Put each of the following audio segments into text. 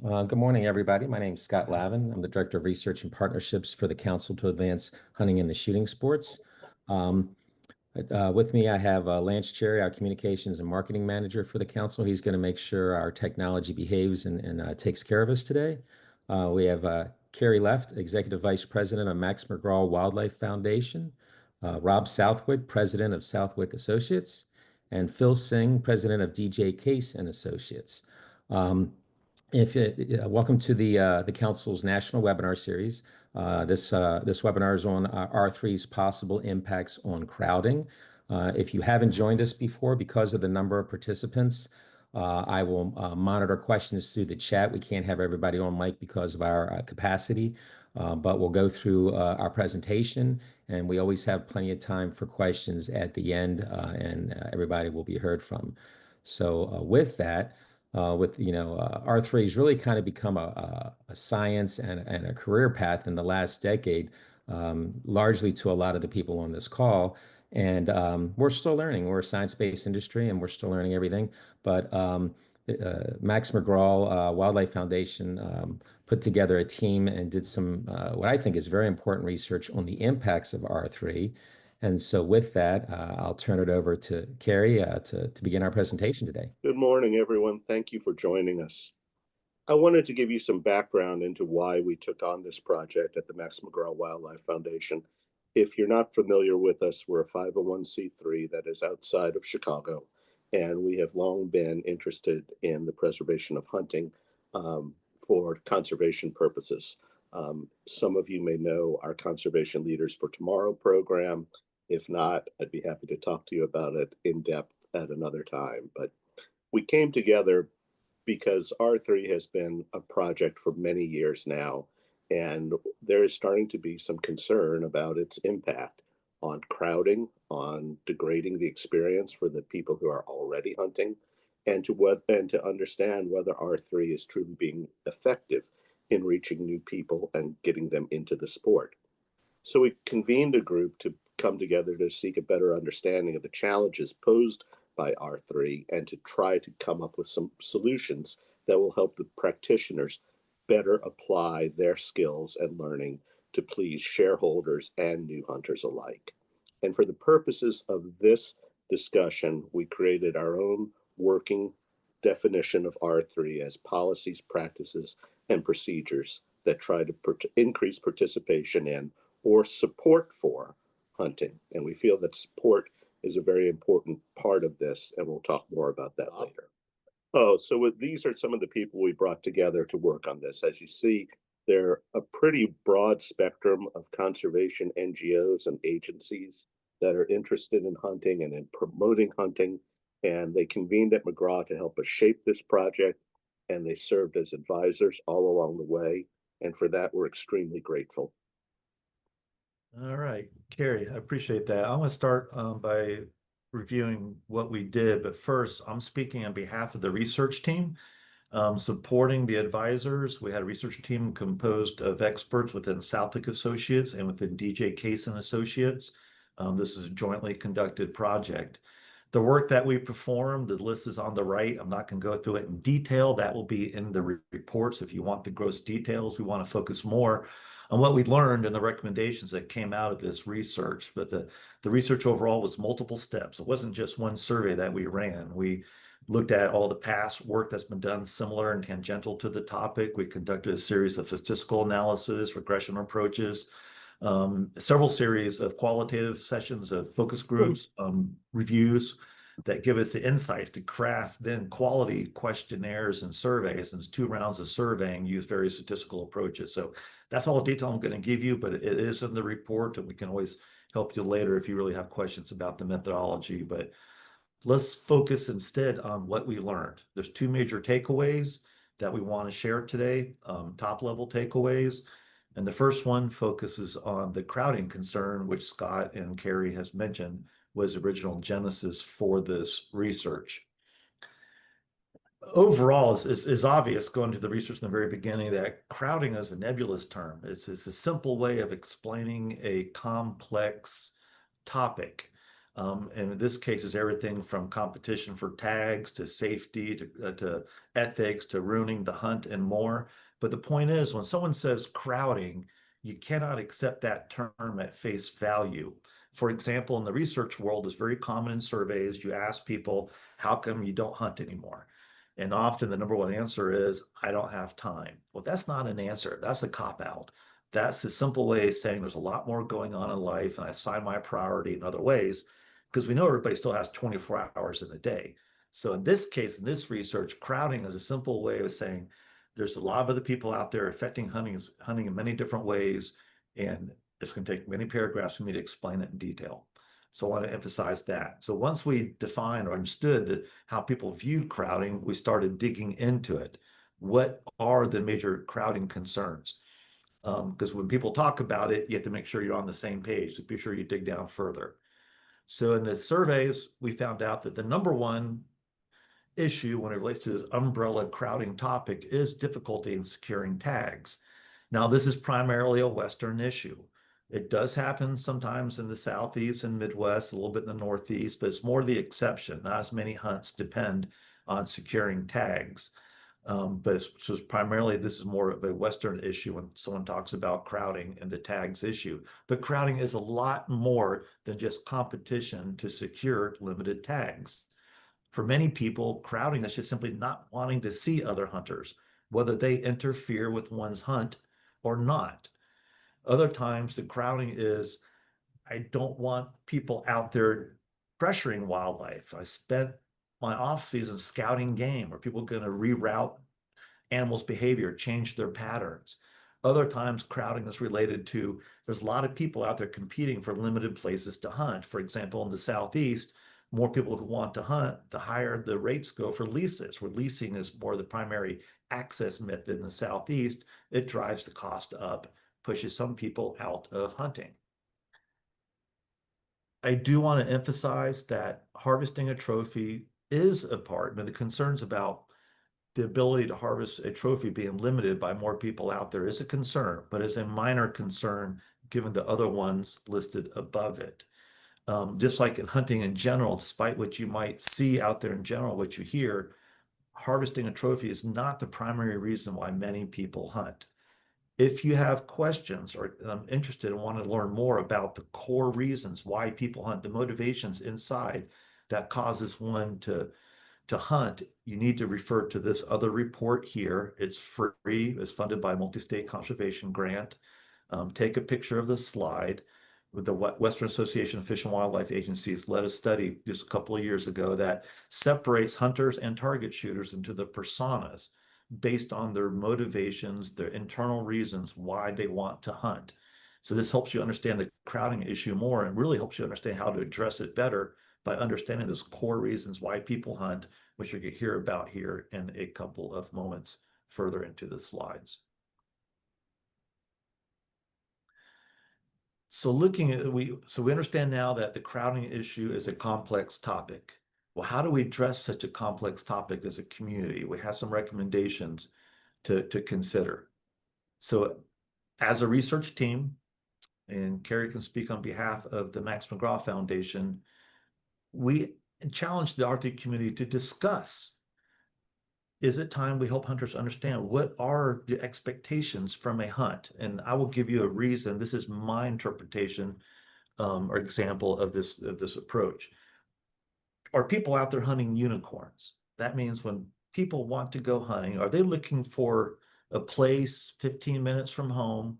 Good morning, everybody. My name is Scott Lavin. I'm the Director of Research and Partnerships for the Council to Advance Hunting and the Shooting Sports. Um, with me, I have Lance Cherry, our Communications and Marketing Manager for the Council. He's going to make sure our technology behaves and takes care of us today. We have Kerry Luft, Executive Vice President of Max McGraw Wildlife Foundation, Rob Southwick, President of Southwick Associates, and Phil Seng, President of DJ Case and Associates. If Welcome to the Council's National Webinar Series. This webinar is on R3's possible impacts on crowding. If you haven't joined us before, because of the number of participants, I will monitor questions through the chat. We can't have everybody on mic because of our capacity, but we'll go through our presentation, and we always have plenty of time for questions at the end, and everybody will be heard from. So with that, R3 has really kind of become a science and a career path in the last decade, largely to a lot of the people on this call. And we're still learning. We're a science-based industry, and we're still learning everything. But Max McGraw Wildlife Foundation put together a team and did some what I think is very important research on the impacts of R3. And so with that, I'll turn it over to Kerry to begin our presentation today. Good morning, everyone. Thank you for joining us. I wanted to give you some background into why we took on this project at the Max McGraw Wildlife Foundation. If you're not familiar with us, we're a 501c3 that is outside of Chicago, and we have long been interested in the preservation of hunting for conservation purposes. Some of you may know our Conservation Leaders for Tomorrow program. If not, I'd be happy to talk to you about it in depth at another time. But we came together because R3 has been a project for many years now, and there is starting to be some concern about its impact on crowding, on degrading the experience for the people who are already hunting, and to understand whether R3 is truly being effective in reaching new people and getting them into the sport. So we convened a group to come together to seek a better understanding of the challenges posed by R3 and to try to come up with some solutions that will help the practitioners better apply their skills and learning to please shareholders and new hunters alike. And for the purposes of this discussion, we created our own working definition of R3 as policies, practices, and procedures that try to increase participation in or support for hunting. And we feel that support is a very important part of this, and we'll talk more about that later. So these are some of the people we brought together to work on this. As you see, they're a pretty broad spectrum of conservation NGOs and agencies that are interested in hunting and in promoting hunting, and they convened at McGraw to help us shape this project, and they served as advisors all along the way, and for that, we're extremely grateful. All right, Kerry, I appreciate that. I'm going to start by reviewing what we did, but first, I'm speaking on behalf of the research team supporting the advisors. We had a research team composed of experts within Southwick Associates and within DJ Case and Associates. This is a jointly conducted project. The work that we performed, the list is on the right. I'm not going to go through it in detail. That will be in the reports. If you want the gross details, we want to focus more on what we learned and the recommendations that came out of this research. But the research overall was multiple steps. It wasn't just one survey that we ran. We looked at all the past work that's been done similar and tangential to the topic. We conducted a series of statistical analysis, regression approaches, several series of qualitative sessions of focus groups, reviews that give us the insights to craft then quality questionnaires and surveys. And it's 2 rounds of surveying, use various statistical approaches. So that's all the detail I'm going to give you, but it is in the report, and we can always help you later if you really have questions about the methodology. But let's focus instead on what we learned. There's 2 major takeaways that we want to share today, top level takeaways. And the first one focuses on the crowding concern, which Scott and Kerry has mentioned was the original genesis for this research. Overall, it's obvious going to the research in the very beginning that crowding is a nebulous term. It's a simple way of explaining a complex topic. And in this case, is everything from competition for tags to safety to ethics to ruining the hunt and more. But the point is, when someone says crowding, you cannot accept that term at face value. For example, in the research world, it's very common in surveys. You ask people, how come you don't hunt anymore? And often the number one answer is, I don't have time. Well, that's not an answer. That's a cop-out. That's a simple way of saying there's a lot more going on in life, and I assign my priority in other ways, because we know everybody still has 24 hours in a day. So in this case, in this research, crowding is a simple way of saying there's a lot of other people out there affecting hunting in many different ways, and it's going to take many paragraphs for me to explain it in detail. So I want to emphasize that. So once we defined or understood how people viewed crowding, we started digging into it. What are the major crowding concerns? Because when people talk about it, you have to make sure you're on the same page. So be sure you dig down further. So in the surveys, we found out that the number one issue when it relates to this umbrella crowding topic is difficulty in securing tags. Now, this is primarily a Western issue. It does happen sometimes in the Southeast and Midwest, a little bit in the Northeast, but it's more the exception. Not as many hunts depend on securing tags. But it's primarily, this is more of a Western issue when someone talks about crowding and the tags issue. But crowding is a lot more than just competition to secure limited tags. For many people, crowding is just simply not wanting to see other hunters, whether they interfere with one's hunt or not. Other times, the crowding is, I don't want people out there pressuring wildlife. I spent my off season scouting game. Are people going to reroute animals' behavior, change their patterns? Other times, crowding is related to, there's a lot of people out there competing for limited places to hunt. For example, in the Southeast, more people who want to hunt, the higher the rates go for leases, where leasing is more the primary access method in the Southeast. It drives the cost up, pushes some people out of hunting. I do want to emphasize that harvesting a trophy is a part, and the concerns about the ability to harvest a trophy being limited by more people out there is a concern, but is a minor concern given the other ones listed above it. Just like in hunting in general, despite what you might see out there in general, what you hear, harvesting a trophy is not the primary reason why many people hunt. If you have questions or interested and want to learn more about the core reasons why people hunt, the motivations inside that causes one to hunt, you need to refer to this other report here. It's free. It's funded by a multi-state conservation grant. Take a picture of the slide. With the Western Association of Fish and Wildlife Agencies led a study just a couple of years ago that separates hunters and target shooters into the personas based on their motivations, their internal reasons why they want to hunt. So this helps you understand the crowding issue more and really helps you understand how to address it better by understanding those core reasons why people hunt, which you're going to hear about here in a couple of moments further into the slides. So we understand now that the crowding issue is a complex topic. Well, how do we address such a complex topic as a community? We have some recommendations to consider. So as a research team, and Kerry can speak on behalf of the Max McGraw Foundation, we challenge the Arctic community to discuss, is it time we help hunters understand what are the expectations from a hunt? And I will give you a reason. This is my interpretation or example of this approach. Are people out there hunting unicorns? That means when people want to go hunting, are they looking for a place 15 minutes from home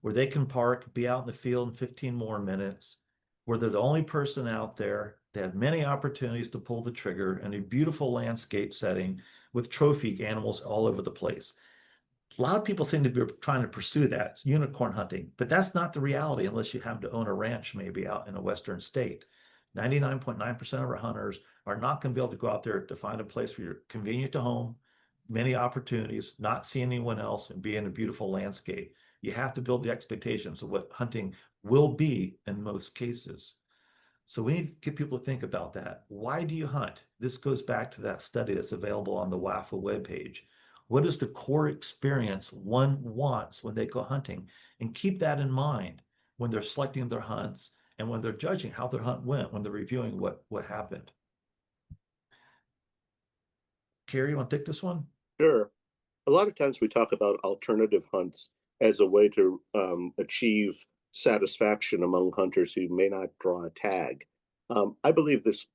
where they can park, be out in the field in 15 more minutes, where they're the only person out there? They have many opportunities to pull the trigger in a beautiful landscape setting with trophy animals all over the place. A lot of people seem to be trying to pursue that, unicorn hunting, but that's not the reality unless you happen to own a ranch maybe out in a Western state. 99.9% of our hunters are not going to be able to go out there to find a place where you're convenient to home, many opportunities, not see anyone else, and be in a beautiful landscape. You have to build the expectations of what hunting will be in most cases. So we need to get people to think about that. Why do you hunt? This goes back to that study that's available on the WAFA webpage. What is the core experience one wants when they go hunting? And keep that in mind when they're selecting their hunts and when they're judging how their hunt went, when they're reviewing what happened. Kerry, you want to take this one? Sure. A lot of times we talk about alternative hunts as a way to achieve satisfaction among hunters who may not draw a tag. I believe this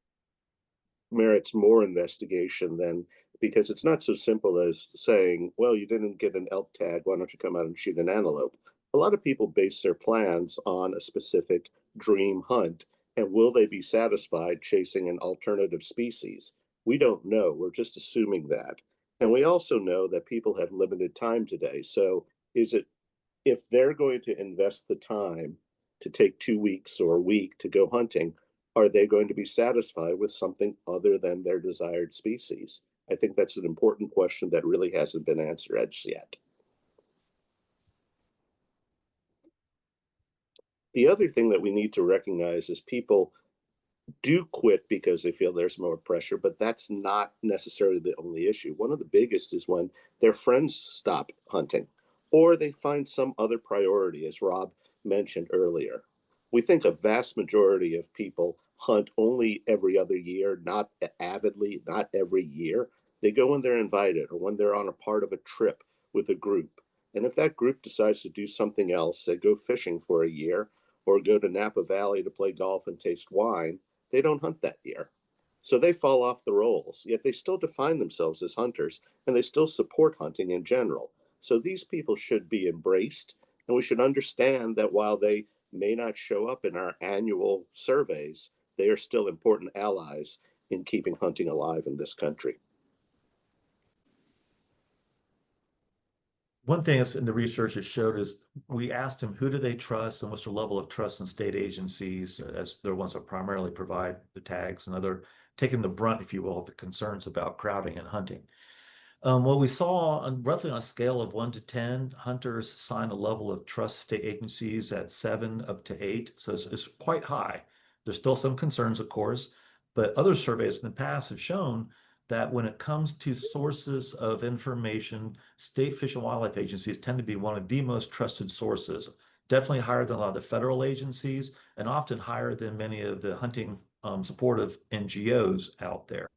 merits more investigation than, because it's not so simple as saying, well, you didn't get an elk tag, why don't you come out and shoot an antelope? A lot of people base their plans on a specific dream hunt, and will they be satisfied chasing an alternative species? We don't know. We're just assuming that. And we also know that people have limited time today. So is it, if they're going to invest the time to take 2 weeks or a week to go hunting, are they going to be satisfied with something other than their desired species? I think that's an important question that really hasn't been answered as yet. The other thing that we need to recognize is people do quit because they feel there's more pressure, but that's not necessarily the only issue. One of the biggest is when their friends stop hunting or they find some other priority, as Rob mentioned earlier. We think a vast majority of people hunt only every other year, not avidly, not every year. They go when they're invited or when they're on a part of a trip with a group. And if that group decides to do something else, they go fishing for a year or go to Napa Valley to play golf and taste wine, they don't hunt that year. So they fall off the rolls, yet they still define themselves as hunters and they still support hunting in general. So these people should be embraced, and we should understand that while they may not show up in our annual surveys, they are still important allies in keeping hunting alive in this country. One thing that's in the research it showed is we asked them who do they trust and what's their level of trust in state agencies, as they're ones that primarily provide the tags, and they're taking the brunt, if you will, of the concerns about crowding and hunting. What we saw roughly on a scale of 1 to 10, hunters assign a level of trust state agencies at 7 up to 8. So it's quite high. There's still some concerns, of course, but other surveys in the past have shown that when it comes to sources of information, state fish and wildlife agencies tend to be one of the most trusted sources, definitely higher than a lot of the federal agencies and often higher than many of the hunting supportive NGOs out there.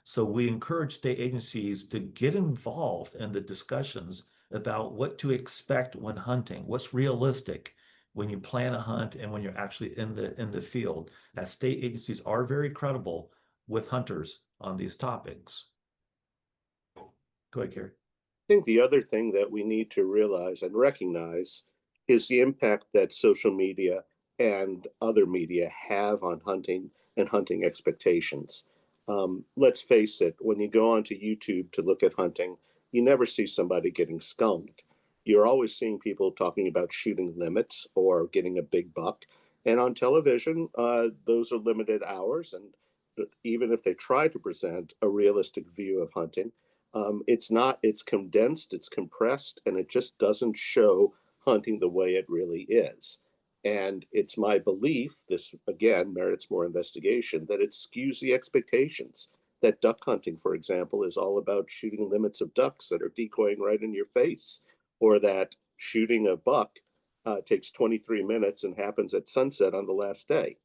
So we encourage state agencies to get involved in the discussions about what to expect when hunting, what's realistic when you plan a hunt and when you're actually in the field. That state agencies are very credible with hunters on these topics. Go ahead, Kerry. I think the other thing that we need to realize and recognize is the impact that social media and other media have on hunting and hunting expectations. Let's face it, when you go onto YouTube to look at hunting, you never see somebody getting skunked. You're always seeing people talking about shooting limits or getting a big buck. And on television, those are limited hours. And even if they try to present a realistic view of hunting, it's not, it's condensed, it's compressed, and it just doesn't show hunting the way it really is. And it's my belief, this again merits more investigation, that it skews the expectations. That duck hunting, for example, is all about shooting limits of ducks that are decoying right in your face, or that shooting a buck takes 23 minutes and happens at sunset on the last day.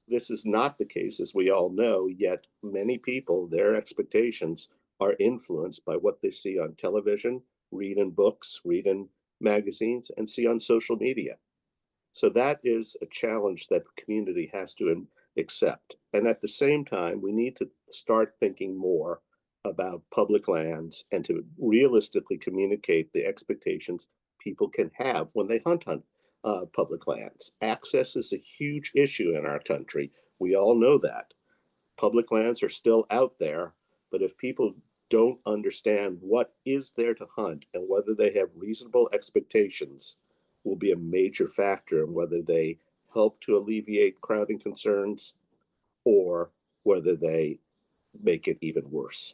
This is not the case, as we all know, yet many people, their expectations are influenced by what they see on television, read in books, read in magazines, and see on social media. So that is a challenge that the community has to accept. And at the same time, we need to start thinking more about public lands and to realistically communicate the expectations people can have when they hunt on public lands. Access is a huge issue in our country. We all know that. Public lands are still out there, but if people don't understand what is there to hunt and whether they have reasonable expectations, will be a major factor in whether they help to alleviate crowding concerns or whether they make it even worse.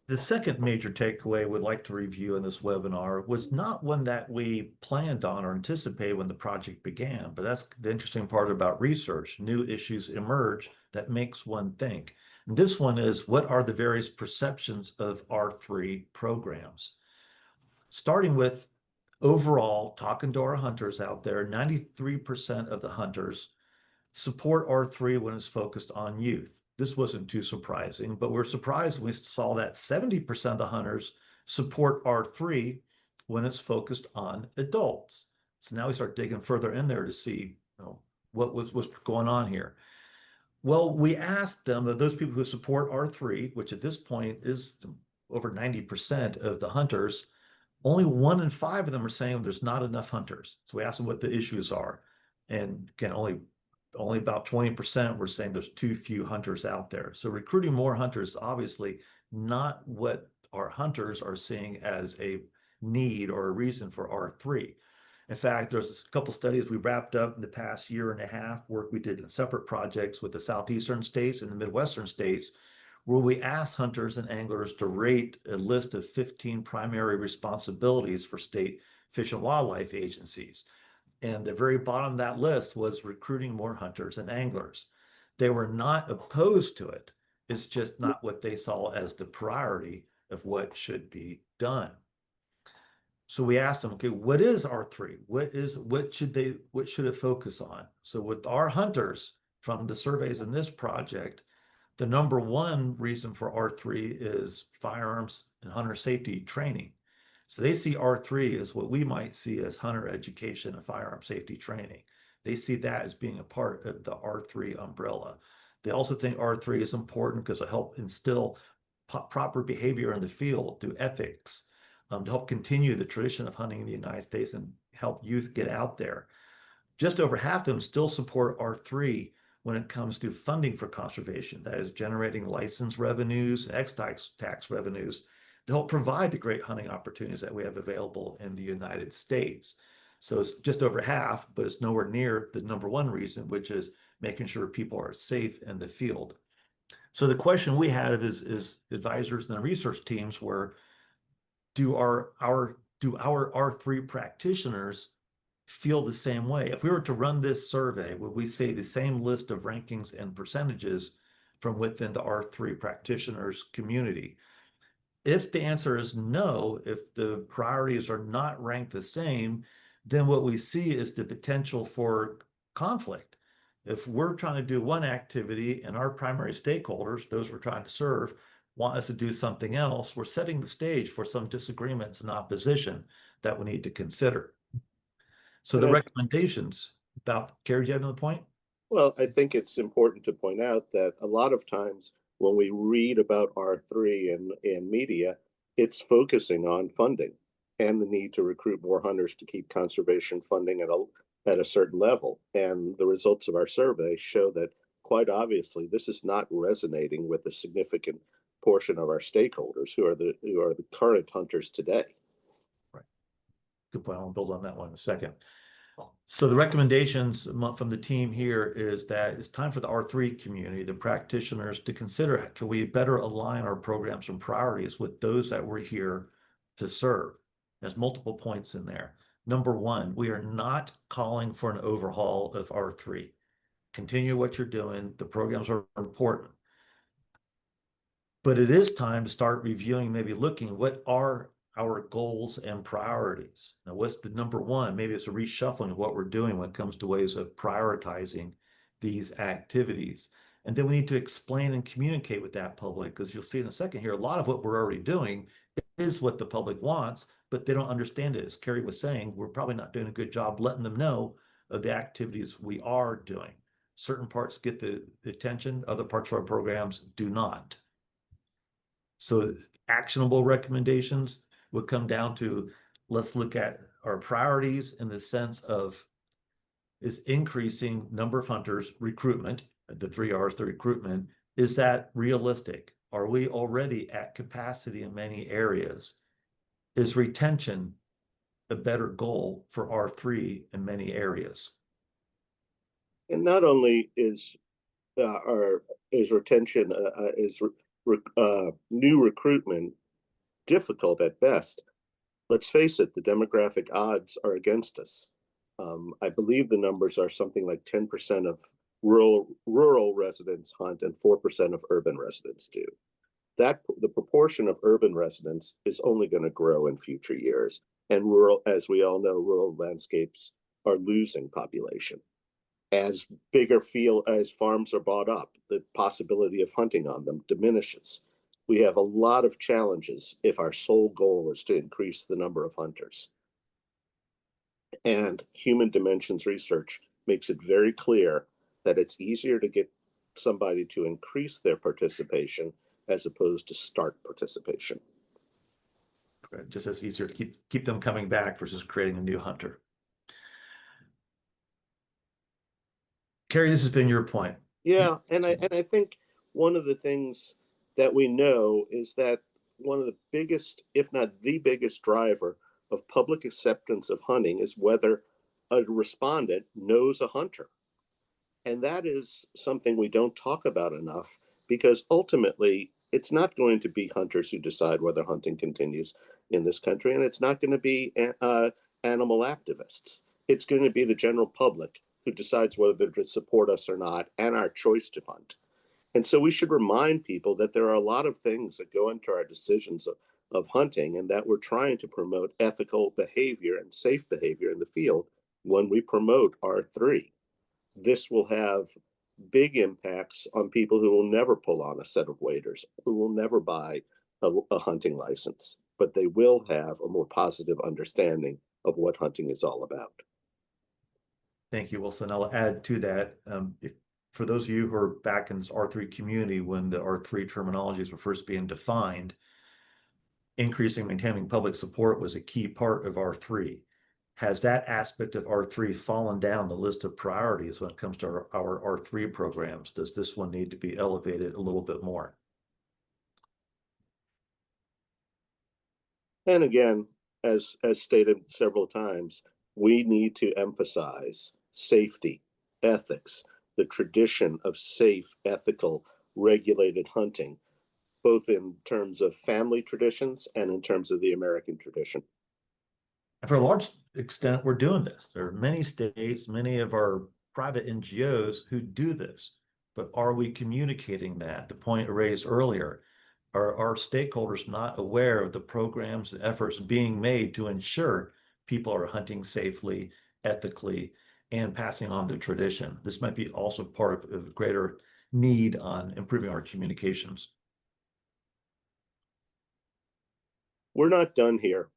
The second major takeaway we'd like to review in this webinar was not one that we planned on or anticipated when the project began, but that's the interesting part about research. New issues emerge that makes one think. And this one is, what are the various perceptions of R3 programs? Starting with Overall, talking to our hunters out there, 93% of the hunters support R3 when it's focused on youth. This wasn't too surprising, but we're surprised when we saw that 70% of the hunters support R3 when it's focused on adults. So now we start digging further in there to see, what's going on here. Well, we asked them, of those people who support R3, which at this point is over 90% of the hunters, only 1 in 5 of them are saying there's not enough hunters. So we asked them what the issues are. And again, only about 20% were saying there's too few hunters out there. So recruiting more hunters is obviously not what our hunters are seeing as a need or a reason for R3. In fact, there's a couple studies we wrapped up in the past year and a half, work we did in separate projects with the southeastern states and the midwestern states, where we asked hunters and anglers to rate a list of 15 primary responsibilities for state fish and wildlife agencies. And the very bottom of that list was recruiting more hunters and anglers. They were not opposed to it. It's just not what they saw as the priority of what should be done. So we asked them, okay, what is R3? What should it focus on? So with our hunters from the surveys in this project, the number one reason for R3 is firearms and hunter safety training. So they see R3 as what we might see as hunter education and firearm safety training. They see that as being a part of the R3 umbrella. They also think R3 is important because it helps instill proper behavior in the field through ethics, to help continue the tradition of hunting in the United States and help youth get out there. Just over half of them still support R3 when it comes to funding for conservation, that is generating license revenues and excise tax revenues to help provide the great hunting opportunities that we have available in the United States. So it's just over half, but it's nowhere near the number one reason, which is making sure people are safe in the field. So the question we had is advisors and the research teams were, do our R3 practitioners feel the same way? If we were to run this survey, would we say the same list of rankings and percentages from within the R3 practitioners community? If the answer is no, if the priorities are not ranked the same, then what we see is the potential for conflict. If we're trying to do one activity and our primary stakeholders, those we're trying to serve, want us to do something else, we're setting the stage for some disagreements and opposition that we need to consider. So the recommendations about, Kerry, do you have another point? Well, I think it's important to point out that a lot of times when we read about R3 in media, it's focusing on funding and the need to recruit more hunters to keep conservation funding at a certain level. And the results of our survey show that quite obviously this is not resonating with a significant portion of our stakeholders who are the current hunters today. Right. Good point. I'll build on that one in a second. So the recommendations from the team here is that it's time for the R3 community, the practitioners, to consider, can we better align our programs and priorities with those that we're here to serve? There's multiple points in there. Number one, we are not calling for an overhaul of R3. Continue what you're doing. The programs are important. But it is time to start reviewing, maybe looking, what are our goals and priorities? Now, what's the number one? Maybe it's a reshuffling of what we're doing when it comes to ways of prioritizing these activities. And then we need to explain and communicate with that public, because you'll see in a second here, a lot of what we're already doing is what the public wants, but they don't understand it. As Kerry was saying, we're probably not doing a good job letting them know of the activities we are doing. Certain parts get the attention, other parts of our programs do not. So actionable recommendations would come down to, let's look at our priorities in the sense of, is increasing number of hunters, recruitment, the 3 R's, the recruitment, is that realistic? Are we already at capacity in many areas? Is retention a better goal for R3 in many areas? And not only is retention new recruitment difficult at best, let's face it, the demographic odds are against us. I believe the numbers are something like 10% of rural residents hunt and 4% of urban residents do. The proportion of urban residents is only going to grow in future years, And as we all know, rural landscapes are losing population. As as farms are bought up, the possibility of hunting on them diminishes. We have a lot of challenges if our sole goal is to increase the number of hunters. And human dimensions research makes it very clear that it's easier to get somebody to increase their participation as opposed to start participation. Right. Just as easier to keep them coming back versus creating a new hunter. Kerry, this has been your point. Yeah, and I think one of the things that we know is that one of the biggest, if not the biggest driver of public acceptance of hunting is whether a respondent knows a hunter. And that is something we don't talk about enough because ultimately it's not going to be hunters who decide whether hunting continues in this country, and it's not going to be animal activists. It's going to be the general public who decides whether to support us or not and our choice to hunt. And so we should remind people that there are a lot of things that go into our decisions of hunting, and that we're trying to promote ethical behavior and safe behavior in the field when we promote R3. This will have big impacts on people who will never pull on a set of waders, who will never buy a hunting license, but they will have a more positive understanding of what hunting is all about. Thank you, Wilson. I'll add to that. For those of you who are back in this R3 community, when the R3 terminologies were first being defined, increasing, maintaining public support was a key part of R3. Has that aspect of R3 fallen down the list of priorities when it comes to our R3 programs? Does this one need to be elevated a little bit more? And again, as stated several times, we need to emphasize safety, ethics, the tradition of safe, ethical, regulated hunting, both in terms of family traditions and in terms of the American tradition. And for a large extent, we're doing this. There are many states, many of our private NGOs who do this, but are we communicating that? The point raised earlier, are our stakeholders not aware of the programs and efforts being made to ensure people are hunting safely, ethically, and passing on the tradition? This might be also part of a greater need on improving our communications. We're not done here.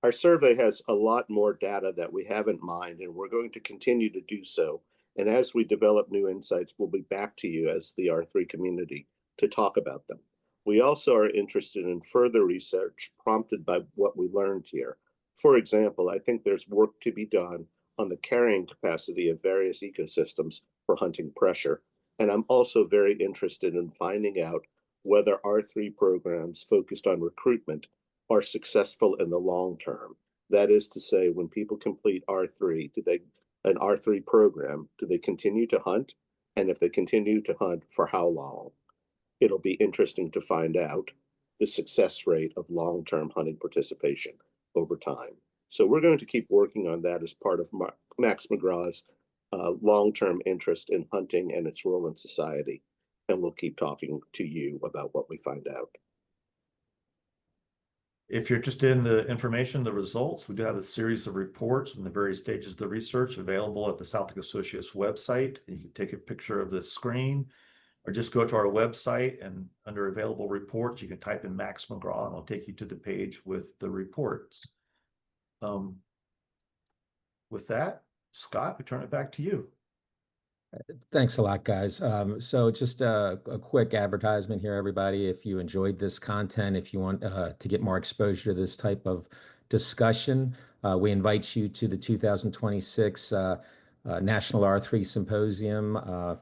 Our survey has a lot more data that we haven't mined, and we're going to continue to do so. And as we develop new insights, we'll be back to you as the R3 community to talk about them. We also are interested in further research prompted by what we learned here. For example, I think there's work to be done on the carrying capacity of various ecosystems for hunting pressure. And I'm also very interested in finding out whether R3 programs focused on recruitment are successful in the long term. That is to say, when people complete R3, an R3 program, do they continue to hunt? And if they continue to hunt, for how long? It'll be interesting to find out the success rate of long-term hunting participation over time. So we're going to keep working on that as part of Max McGraw's long-term interest in hunting and its role in society. And we'll keep talking to you about what we find out. If you're interested in the information, the results, we do have a series of reports in the various stages of the research available at the Southwick Associates website. You can take a picture of the screen or just go to our website, and under available reports, you can type in Max McGraw and it'll take you to the page with the reports. With that, Scott, we turn it back to you. Thanks a lot, guys. So just a quick advertisement here, everybody. If you enjoyed this content, if you want to get more exposure to this type of discussion, we invite you to the 2026 National R3 Symposium,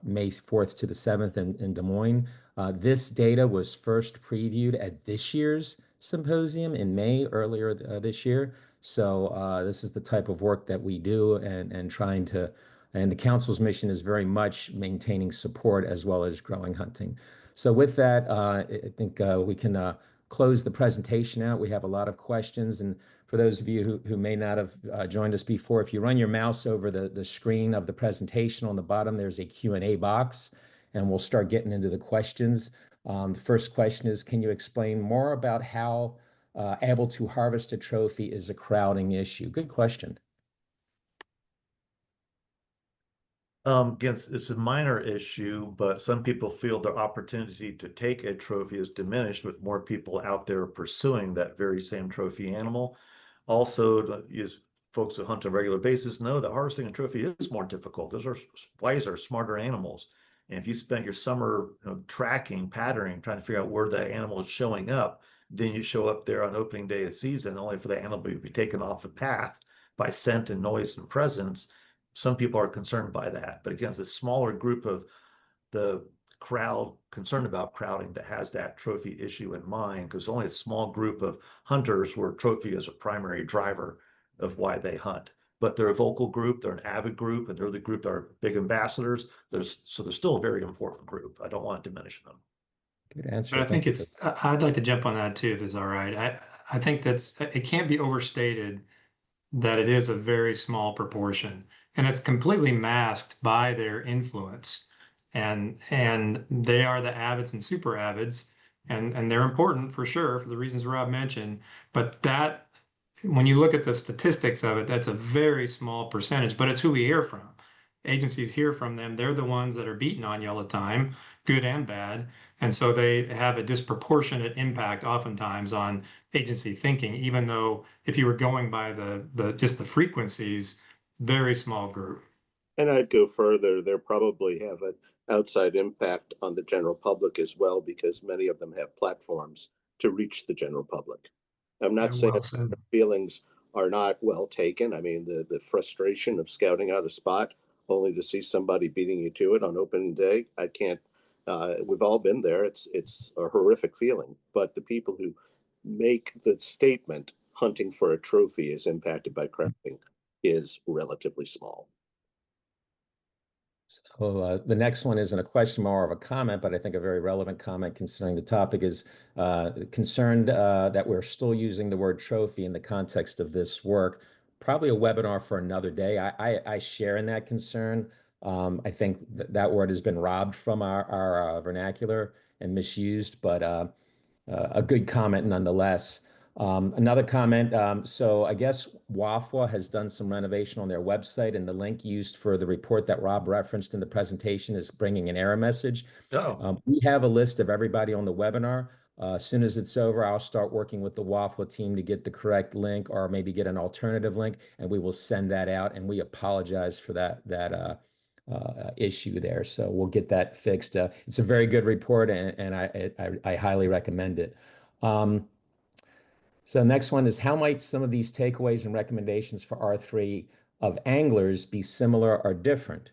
May 4th to the 7th in Des Moines. This data was first previewed at this year's symposium in May, earlier this year. So this is the type of work that we do, and trying to, and the council's mission is very much maintaining support as well as growing hunting. So with that, I think we can close the presentation out. We have a lot of questions, and for those of you who may not have joined us before, if you run your mouse over the screen of the presentation, on the bottom there's a Q&A box, and we'll start getting into the questions. The first question is, can you explain more about how able to harvest a trophy is a crowding issue? Good question. Yes, it's a minor issue, but some people feel their opportunity to take a trophy is diminished with more people out there pursuing that very same trophy animal. Also, is folks who hunt on a regular basis know that harvesting a trophy is more difficult. Those are wiser, smarter animals. And if you spent your summer, tracking, patterning, trying to figure out where the animal is showing up, then you show up there on opening day of season, only for the animal to be taken off the path by scent and noise and presence. Some people are concerned by that, but again, it's a smaller group of the crowd concerned about crowding that has that trophy issue in mind, because only a small group of hunters where trophy is a primary driver of why they hunt. But they're a vocal group, they're an avid group, and they're the group that are big ambassadors. So they're still a very important group. I don't want to diminish them. Good answer. But I think Thank you I'd like to jump on that too, if it's all right. I think it can't be overstated that it is a very small proportion, and it's completely masked by their influence. And they are the avids and super avids, and they're important for sure for the reasons Rob mentioned. But that, when you look at the statistics of it, that's a very small percentage, but it's who we hear from. Agencies hear from them. They're the ones that are beating on you all the time, good and bad. And so they have a disproportionate impact oftentimes on agency thinking, even though if you were going by just the frequencies, very small group. And I'd go further, they probably have an outside impact on the general public as well, because many of them have platforms to reach the general public. I'm not saying Well said. feelings are not well taken. I mean, the frustration of scouting out a spot only to see somebody beating you to it on opening day, I can't, we've all been there. It's a horrific feeling. But the people who make the statement hunting for a trophy is impacted by crowding is relatively small. So the next one isn't a question, more of a comment, but I think a very relevant comment concerning the topic is concerned that we're still using the word trophy in the context of this work. Probably a webinar for another day. I share in that concern. I think that word has been robbed from our vernacular and misused, but a good comment nonetheless. Another comment, so I guess WAFWA has done some renovation on their website, and the link used for the report that Rob referenced in the presentation is bringing an error message. We have a list of everybody on the webinar. As soon as it's over, I'll start working with the WAFWA team to get the correct link, or maybe get an alternative link, and we will send that out. And we apologize for that issue there. So we'll get that fixed. It's a very good report, and I highly recommend it. So next one is, how might some of these takeaways and recommendations for R3 of anglers be similar or different?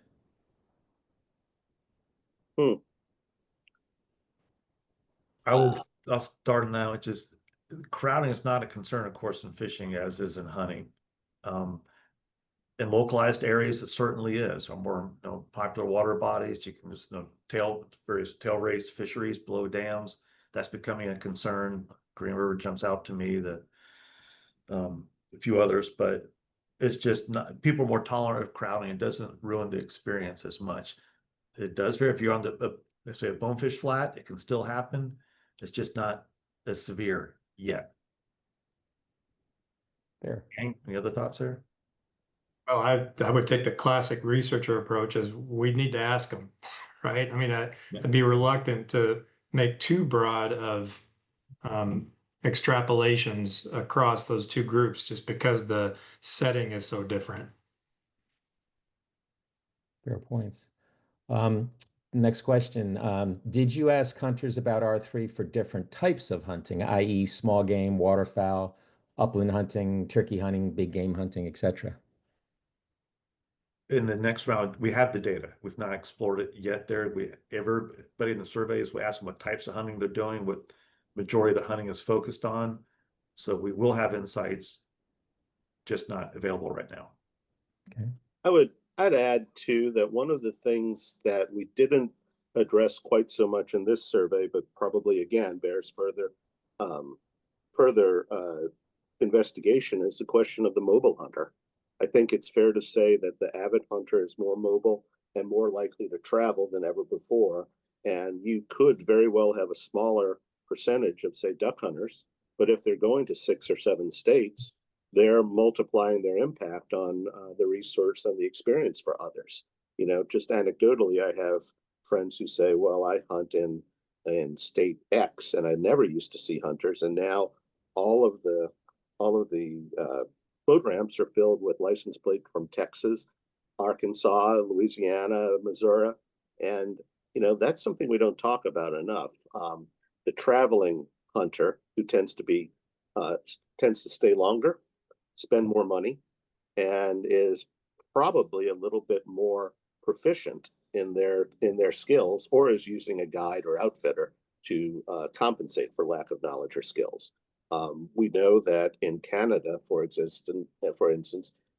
I'll start now. It's just crowding is not a concern, of course, in fishing as is in hunting. In localized areas, it certainly is. Or more, popular water bodies, you can just various tail race fisheries below dams. That's becoming a concern. Green River jumps out to me, that a few others, but it's just not, people are more tolerant of crowding. It doesn't ruin the experience as much. It does vary. If you're on let's say a bonefish flat, it can still happen. It's just not as severe yet. There. Any other thoughts there? Oh, I would take the classic researcher approach, as we'd need to ask them, right? I mean, I'd be reluctant to make too broad of extrapolations across those two groups, just because the setting is so different. Fair points. Next question. Did you ask hunters about R3 for different types of hunting, i.e. small game, waterfowl, upland hunting, turkey hunting, big game hunting, etc.? In the next round, we have the data. We've not explored it yet there. Everybody in the surveys, we ask them what types of hunting they're doing, what majority of the hunting is focused on. So we will have insights, just not available right now. Okay. I'd add too that one of the things that we didn't address quite so much in this survey, but probably again bears further investigation, is the question of the mobile hunter. I think it's fair to say that the avid hunter is more mobile and more likely to travel than ever before. And you could very well have a smaller percentage of, say, duck hunters But if they're going to 6 or 7 states, they're multiplying their impact on the resource and the experience for others. You know, just anecdotally, I have friends who say, well, I hunt in state X and I never used to see hunters, and now all of the boat ramps are filled with license plate from Texas, Arkansas, Louisiana, Missouri, and you know, that's something we don't talk about enough. The traveling hunter who tends to stay longer, spend more money, and is probably a little bit more proficient in their skills, or is using a guide or outfitter to compensate for lack of knowledge or skills. We know that in Canada, for instance,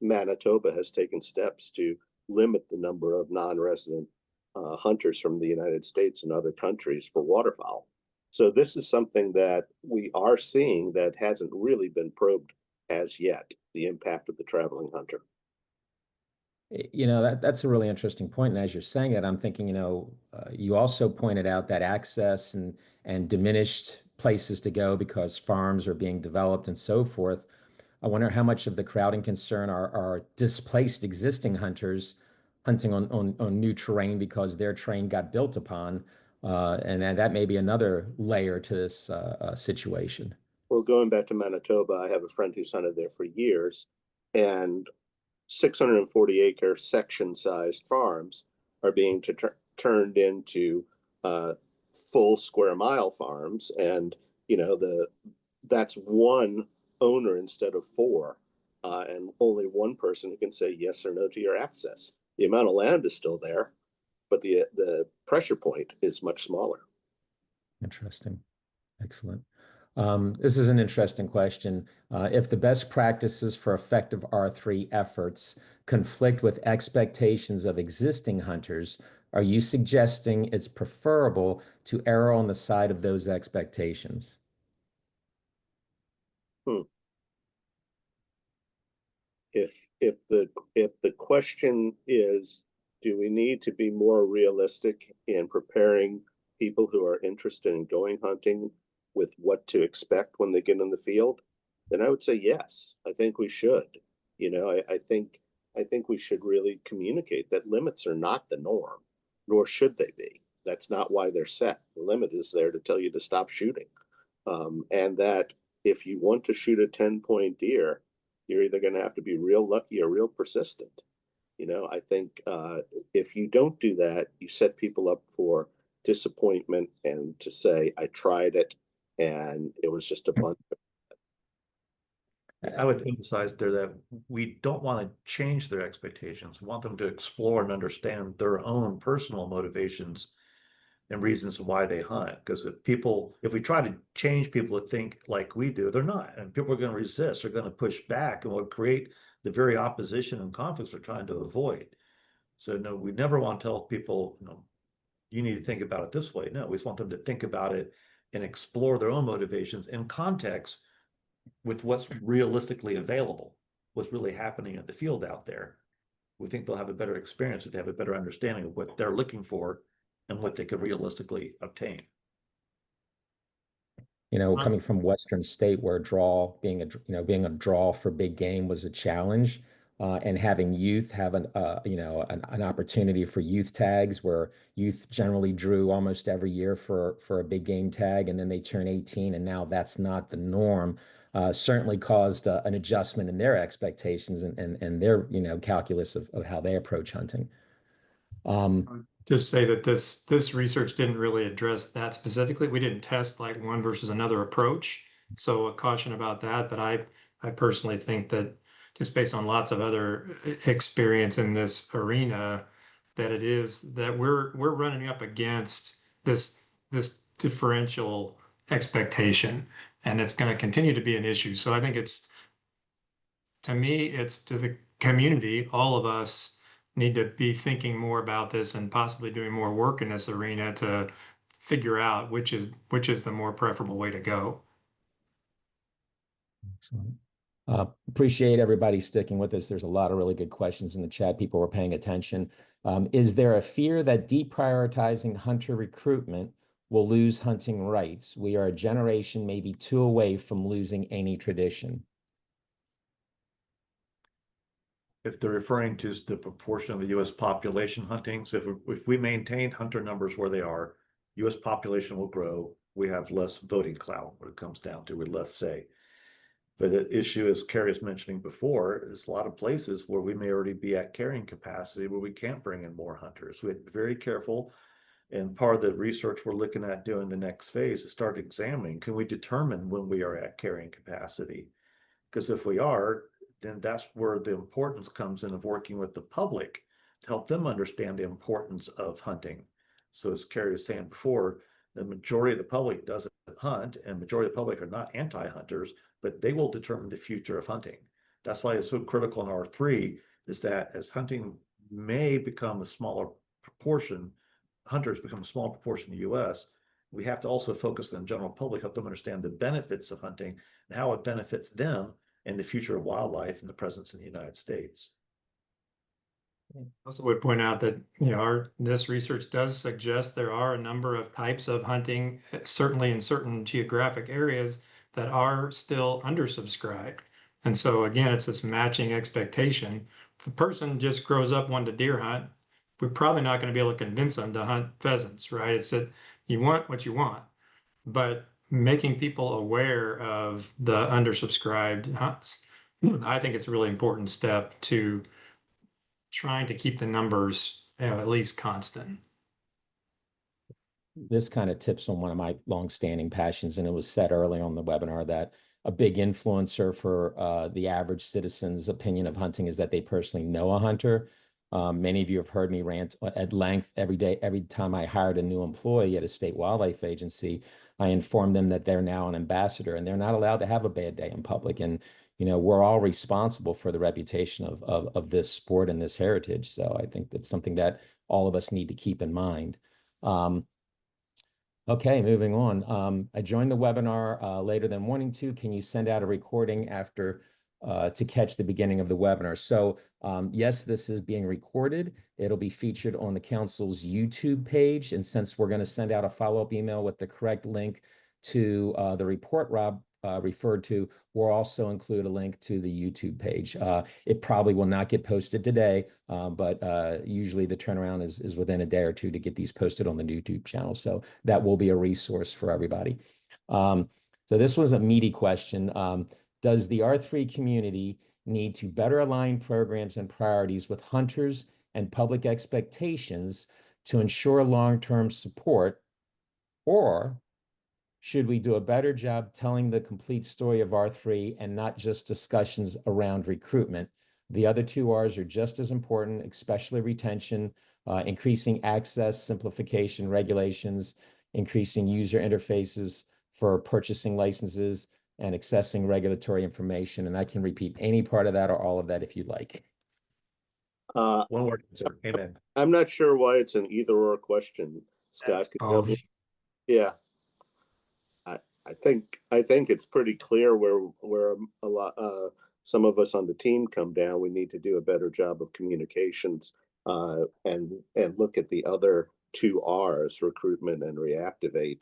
Manitoba has taken steps to limit the number of non-resident hunters from the United States and other countries for waterfowl. So this is something that we are seeing that hasn't really been probed as yet, the impact of the traveling hunter. You know, that's a really interesting point. And as you're saying that, I'm thinking, you know, you also pointed out that access and diminished places to go because farms are being developed and so forth. I wonder how much of the crowding concern are displaced existing hunters hunting on new terrain because their terrain got built upon. And that may be another layer to this situation. Well, going back to Manitoba, I have a friend who's hunted there for years, and 640-acre section-sized farms are being turned into full square mile farms, and you know that's one owner instead of 4, and only one person who can say yes or no to your access. The amount of land is still there, but the pressure point is much smaller. Interesting. Excellent. This is an interesting question. If the best practices for effective R3 efforts conflict with expectations of existing hunters, are you suggesting it's preferable to err on the side of those expectations? If the question is, do we need to be more realistic in preparing people who are interested in going hunting with what to expect when they get in the field, then I would say yes. I think we should. You know, I think we should really communicate that limits are not the norm, nor should they be. That's not why they're set. The limit is there to tell you to stop shooting, and that if you want to shoot a 10-point deer, you're either going to have to be real lucky or real persistent. You know, I think if you don't do that, you set people up for disappointment and to say, I tried it and it was just a bunch of. I would emphasize there that we don't want to change their expectations. We want them to explore and understand their own personal motivations and reasons why they hunt. Because if we try to change people to think like we do, they're not. And people are going to resist, they're going to push back, and will create the very opposition and conflicts we're trying to avoid. So no, we never want to tell people, you need to think about it this way. No, we just want them to think about it and explore their own motivations in context with what's realistically available, what's really happening in the field out there. We think they'll have a better experience if they have a better understanding of what they're looking for and what they could realistically obtain. You know, coming from Western state where being a draw for big game was a challenge, and having youth have an opportunity for youth tags where youth generally drew almost every year for a big game tag, and then they turn 18, and now that's not the norm. Certainly caused an adjustment in their expectations and their calculus of how they approach hunting. Just say that this research didn't really address that specifically. We didn't test like one versus another approach, so a caution about that. But I personally think that just based on lots of other experience in this arena, that it is that we're running up against this differential expectation, and it's going to continue to be an issue. So I think to me, it's to the community, all of us need to be thinking more about this and possibly doing more work in this arena to figure out which is the more preferable way to go. Excellent. Appreciate everybody sticking with us. There's a lot of really good questions in the chat. People were paying attention. Is there a fear that deprioritizing hunter recruitment will lose hunting rights. We are a generation, maybe two, away from losing any tradition. If they're referring to the proportion of the U.S. population hunting, so if we maintain hunter numbers where they are, U.S. population will grow. We have less voting clout when it comes down to, with less say. But the issue, as Kerry was mentioning before, is a lot of places where we may already be at carrying capacity where we can't bring in more hunters. We have to be very careful. And part of the research we're looking at doing the next phase is start examining, can we determine when we are at carrying capacity? Because if we are, then that's where the importance comes in of working with the public to help them understand the importance of hunting. So as Kerry was saying before, the majority of the public doesn't hunt, and majority of the public are not anti-hunters, but they will determine the future of hunting. That's why it's so critical in R3 is that as hunting may become a smaller proportion, hunters become a small proportion in the US, we have to also focus on the general public, help them understand the benefits of hunting and how it benefits them and the future of wildlife and the presence in the United States. I also would point out that, this research does suggest there are a number of types of hunting, certainly in certain geographic areas, that are still undersubscribed. And so again, it's this matching expectation. If a person just grows up wanting to deer hunt, we're probably not going to be able to convince them to hunt pheasants, right? It's that you want what you want, but making people aware of the undersubscribed hunts, I think it's a really important step to trying to keep the numbers, at least constant. This kind of tips on one of my longstanding passions, and it was said early on the webinar that a big influencer for the average citizen's opinion of hunting is that they personally know a hunter. Many of you have heard me rant at length every day. Every time I hired a new employee at a state wildlife agency, I informed them that they're now an ambassador and they're not allowed to have a bad day in public. And, we're all responsible for the reputation of this sport and this heritage. So I think that's something that all of us need to keep in mind. Okay, moving on. I joined the webinar later than wanting to. Can you send out a recording after to catch the beginning of the webinar? So yes, this is being recorded. It'll be featured on the council's YouTube page. And since we're going to send out a follow-up email with the correct link to the report Rob referred to, we'll also include a link to the YouTube page. It probably will not get posted today, but usually the turnaround is within a day or two to get these posted on the YouTube channel. So that will be a resource for everybody. So this was a meaty question. Does the R3 community need to better align programs and priorities with hunters and public expectations to ensure long-term support, or should we do a better job telling the complete story of R3 and not just discussions around recruitment? The other two R's are just as important, especially retention, increasing access, simplification, regulations, increasing user interfaces for purchasing licenses, and accessing regulatory information. And I can repeat any part of that or all of that if you'd like. One word answer. Amen. I'm not sure why it's an either or question, Scott. Yeah. I think it's pretty clear where a lot some of us on the team come down. We need to do a better job of communications and look at the other two R's, recruitment and reactivate,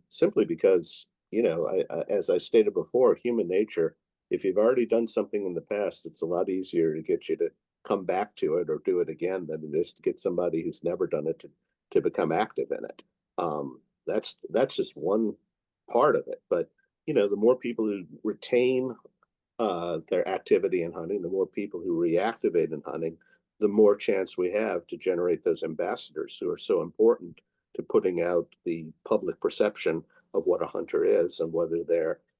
simply because, as I stated before, human nature, if you've already done something in the past, it's a lot easier to get you to come back to it or do it again than it is to get somebody who's never done it to become active in it. That's just one part of it. But, the more people who retain their activity in hunting, the more people who reactivate in hunting, the more chance we have to generate those ambassadors who are so important to putting out the public perception of what a hunter is and whether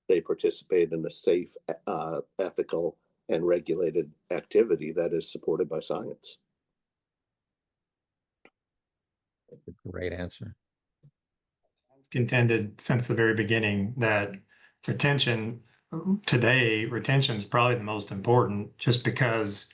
they participate in a safe, ethical, and regulated activity that is supported by science. Great answer. Contended since the very beginning that retention is probably the most important, just because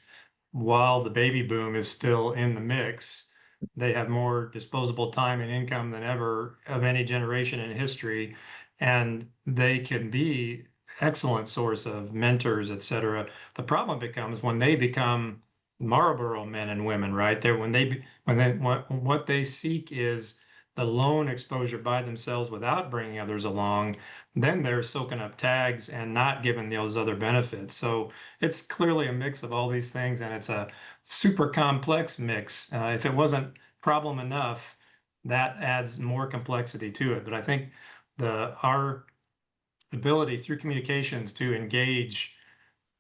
while the baby boom is still in the mix, they have more disposable time and income than ever of any generation in history, and they can be excellent source of mentors, etc. The problem becomes when they become Marlboro men and women, right? What they seek is the lone exposure by themselves without bringing others along, then they're soaking up tags and not given those other benefits. So it's clearly a mix of all these things, and it's a super complex mix. If it wasn't problem enough, that adds more complexity to it. But I think our ability through communications to engage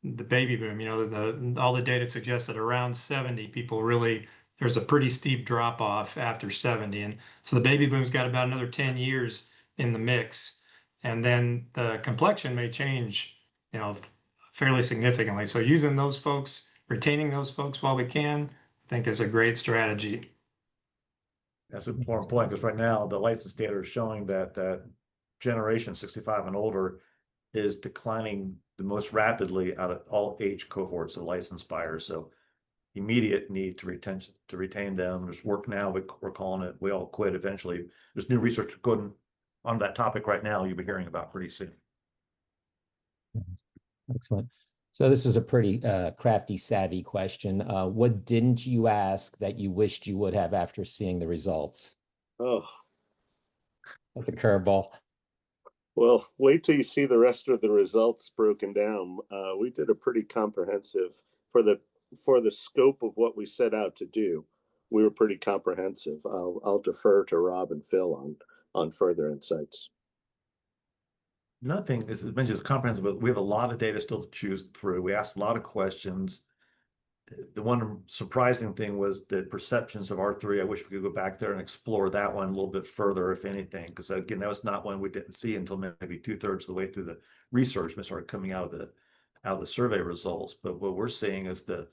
the baby boom, all the data suggests that around 70 people really, there's a pretty steep drop off after 70. And so the baby boom's got about another 10 years in the mix. And then the complexion may change, fairly significantly. So using those folks, retaining those folks while we can, I think is a great strategy. That's an important point, because right now the license data is showing that generation 65 and older is declining the most rapidly out of all age cohorts of licensed buyers. So immediate need to retain them. There's work now. We're calling it "We All Quit" eventually. There's new research going on that topic right now. You'll be hearing about pretty soon. Excellent. So this is a pretty crafty, savvy question. What didn't you ask that you wished you would have after seeing the results? Oh, That's a curveball. well, wait till you see the rest of the results broken down. We did a pretty comprehensive, for the scope of what we set out to do. We were pretty comprehensive. I'll defer to Rob and Phil on further insights. Nothing is mentioned as comprehensive, but we have a lot of data still to choose through. We asked a lot of questions. The one surprising thing was the perceptions of R3. I wish we could go back there and explore that one a little bit further, if anything, because again, that was not one we didn't see until maybe 2/3 of the way through the research when it started coming out of the survey results. But what we're seeing is the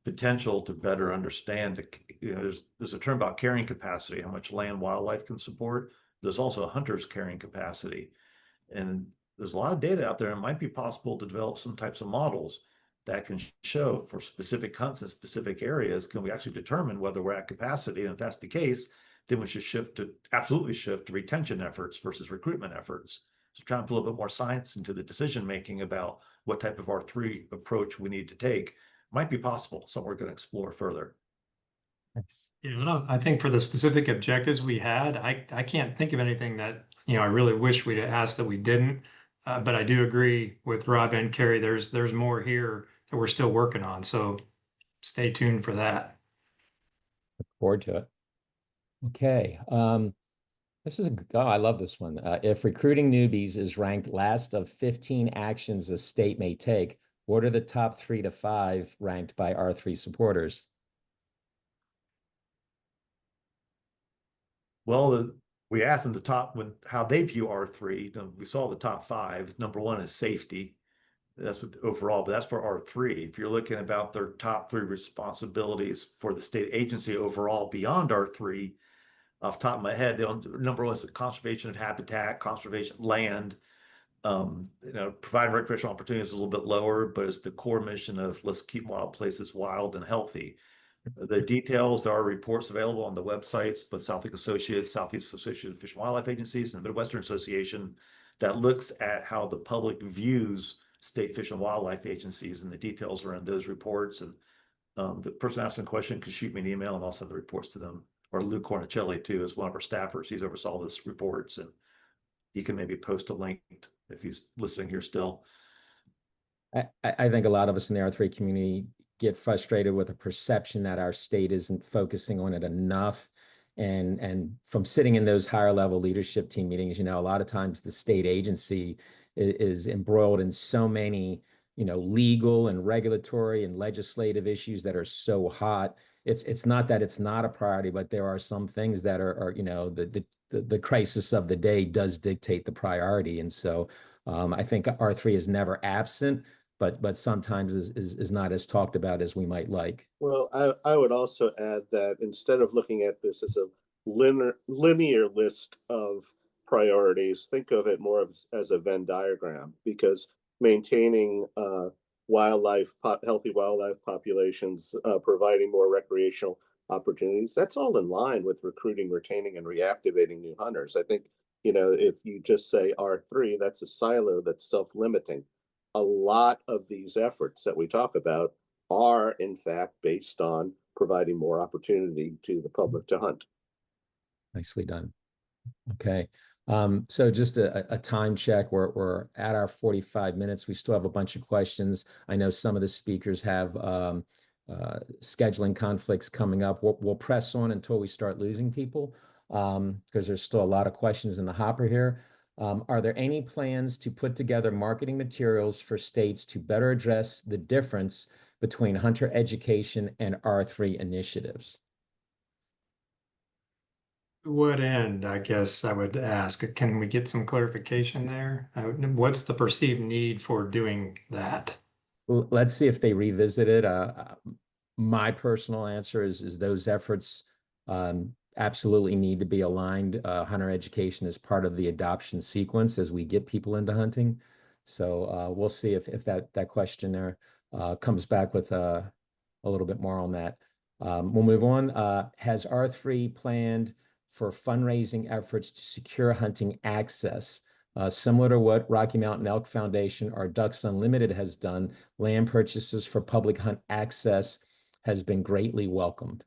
potential to better understand. There's a term about carrying capacity, how much land wildlife can support. There's also a hunter's carrying capacity, and there's a lot of data out there. It might be possible to develop some types of models that can show for specific hunts in specific areas, can we actually determine whether we're at capacity? And if that's the case, then we should absolutely shift to retention efforts versus recruitment efforts. So trying to put a little bit more science into the decision-making about what type of R3 approach we need to take might be possible. So we're going to explore further. Thanks. I think for the specific objectives we had, I can't think of anything that, I really wish we'd asked that we didn't. But I do agree with Rob and Kerry. There's more here that we're still working on. So stay tuned for that. Look forward to it. Okay. I love this one. If recruiting newbies is ranked last of 15 actions a state may take, what are the top 3 to 5 ranked by R3 supporters? Well, we asked them how they view R3. We saw the top 5. Number 1 is safety. That's what overall, but that's for R3. If you're looking about their top 3 responsibilities for the state agency overall beyond R3, off the top of my head, number 1 is the conservation of habitat, conservation land. Providing recreational opportunities is a little bit lower, but it's the core mission of let's keep wild places wild and healthy. The details, there are reports available on the websites, but Southwick Associates, Southeast Association of Fish and Wildlife Agencies, and the Midwestern Association, that looks at how the public views state fish and wildlife agencies, and the details are in those reports. And the person asking the question can shoot me an email and I'll send the reports to them. Or Lou Cornicelli too is one of our staffers. He's oversaw this reports, and he can maybe post a link if he's listening here still. I think a lot of us in the R3 community get frustrated with a perception that our state isn't focusing on it enough. And from sitting in those higher level leadership team meetings, a lot of times the state agency is embroiled in so many, legal and regulatory and legislative issues that are so hot. It's not that it's not a priority, but there are some things that are the crisis of the day does dictate the priority. And so I think R3 is never absent, but sometimes is not as talked about as we might like. Well, I would also add that instead of looking at this as a linear list of priorities, think of it more as a Venn diagram, because maintaining healthy wildlife populations, providing more recreational opportunities, that's all in line with recruiting, retaining, and reactivating new hunters. I think, if you just say R3, that's a silo that's self-limiting. A lot of these efforts that we talk about are, in fact, based on providing more opportunity to the public to hunt. Nicely done. Okay. So just a time check. We're at our 45 minutes. We still have a bunch of questions. I know some of the speakers have scheduling conflicts coming up. We'll press on until we start losing people because there's still a lot of questions in the hopper here. Are there any plans to put together marketing materials for states to better address the difference between hunter education and R3 initiatives? To what end, I guess I would ask, can we get some clarification there? What's the perceived need for doing that? Let's see if they revisit it. My personal answer is those efforts absolutely need to be aligned. Hunter education is part of the adoption sequence as we get people into hunting. So we'll see if that question there comes back with a little bit more on that. We'll move on. Has R3 planned for fundraising efforts to secure hunting access? Similar to what Rocky Mountain Elk Foundation or Ducks Unlimited has done, land purchases for public hunt access has been greatly welcomed.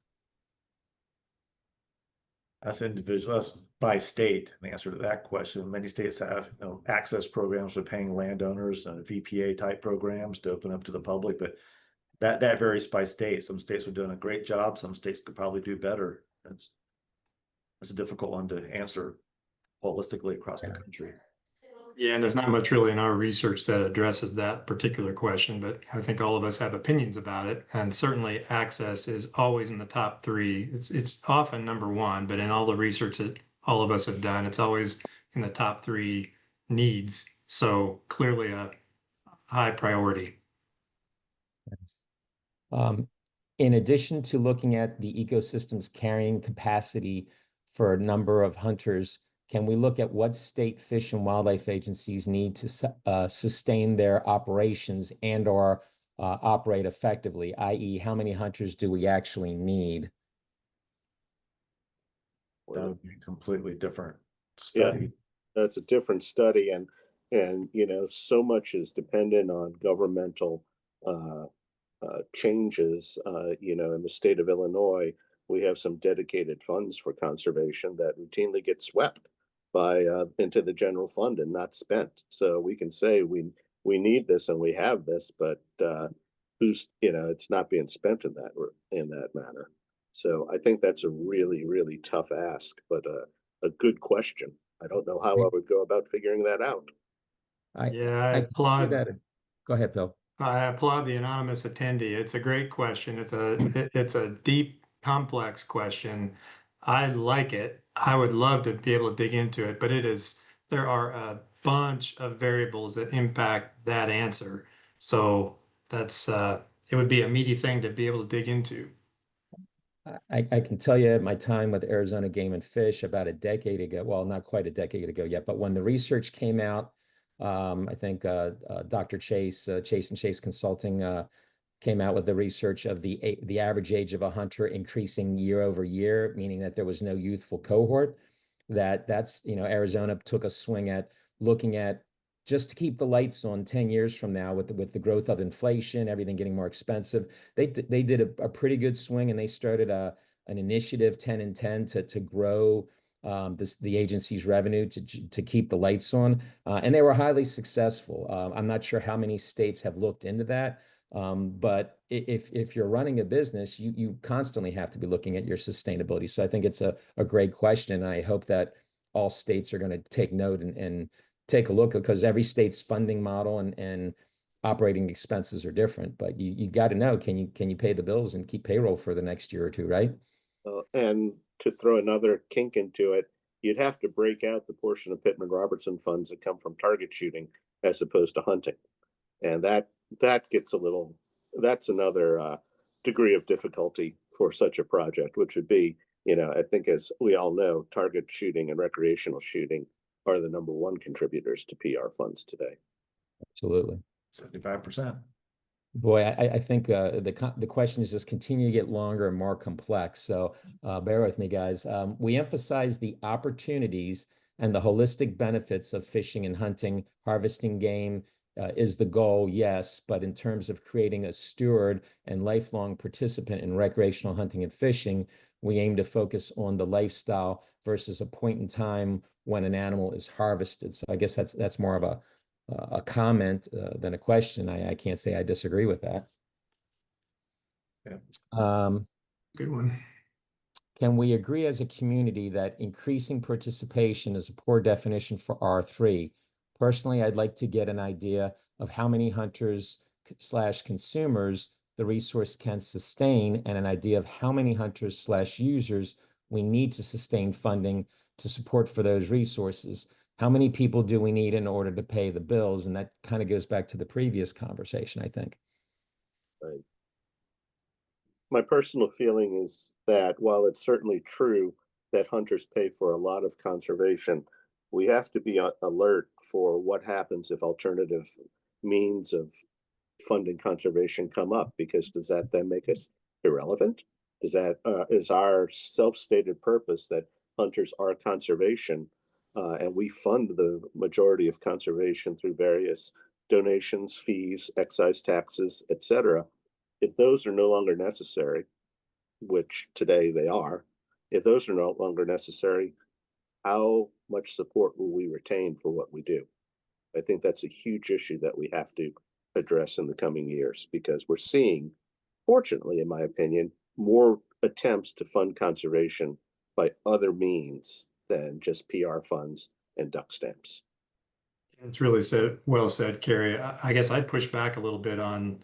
That's individual, that's by state, the answer to that question. Many states have, access programs for paying landowners and VPA type programs to open up to the public, but that varies by state. Some states are doing a great job. Some states could probably do better. That's a difficult one to answer holistically across the country. Yeah, and there's not much really in our research that addresses that particular question, but I think all of us have opinions about it. And certainly access is always in the top three. It's often number one, but in all the research that all of us have done, it's always in the top three needs. So clearly a high priority. In addition to looking at the ecosystem's carrying capacity for a number of hunters, can we look at what state fish and wildlife agencies need to sustain their operations and or operate effectively, i.e. how many hunters do we actually need? That would be a completely different Yeah, study. that's a different study, and so much is dependent on governmental changes. In the state of Illinois, we have some dedicated funds for conservation that routinely get swept by into the general fund and not spent. So we can say we need this and we have this, but it's not being spent in that manner. So I think that's a really, really tough ask, but a good question. I don't know how I would go about figuring that out. I I applaud that. Go ahead, Phil. I applaud the anonymous attendee. It's a great question. It's a deep, complex question. I like it. I would love to be able to dig into it, but there are a bunch of variables that impact that answer. So that's it would be a meaty thing to be able to dig into. I can tell you my time with Arizona Game and Fish about a decade ago, well, not quite a decade ago yet, but when the research came out, I think Dr. Chase, Chase and Chase Consulting came out with the research of the average age of a hunter increasing year over year, meaning that there was no youthful cohort. Arizona took a swing at looking at just to keep the lights on 10 years from now with the growth of inflation, everything getting more expensive. They did a pretty good swing, and they started an initiative 10 and 10 to grow the agency's revenue to keep the lights on, and they were highly successful. I'm not sure how many states have looked into that, but if you're running a business, you constantly have to be looking at your sustainability. So I think it's a great question. And I hope that all states are going to take note and take a look, because every state's funding model and operating expenses are different. But you got to know, can you pay the bills and keep payroll for the next year or two, right? And to throw another kink into it, you'd have to break out the portion of Pittman Robertson funds that come from target shooting as opposed to hunting. And that gets that's another degree of difficulty for such a project, which would be, I think, as we all know, target shooting and recreational shooting are the number one contributors to PR funds today. Absolutely. 75%. Boy, I think the questions just continue to get longer and more complex. So bear with me, guys. We emphasize the opportunities and the holistic benefits of fishing and hunting. Harvesting game is the goal, yes, but in terms of creating a steward and lifelong participant in recreational hunting and fishing, we aim to focus on the lifestyle versus a point in time when an animal is harvested. So I guess that's more of a comment than a question. I can't say I disagree with that. Yeah. Good one. Can we agree as a community that increasing participation is a poor definition for R3? Personally, I'd like to get an idea of how many hunters / consumers the resource can sustain and an idea of how many hunters / users we need to sustain funding to support for those resources. How many people do we need in order to pay the bills? And that kind of goes back to the previous conversation, I think. Right. My personal feeling is that while it's certainly true that hunters pay for a lot of conservation, we have to be alert for what happens if alternative means of funding conservation come up, because does that then make us irrelevant? Is our self-stated purpose that hunters are conservation, and we fund the majority of conservation through various donations, fees, excise taxes, etc. If those are no longer necessary, which today they are, if those are no longer necessary, how much support will we retain for what we do? I think that's a huge issue that we have to address in the coming years, because we're seeing, fortunately, in my opinion, more attempts to fund conservation by other means than just PR funds and duck stamps. It's really well said, Kerry. I guess I'd push back a little bit on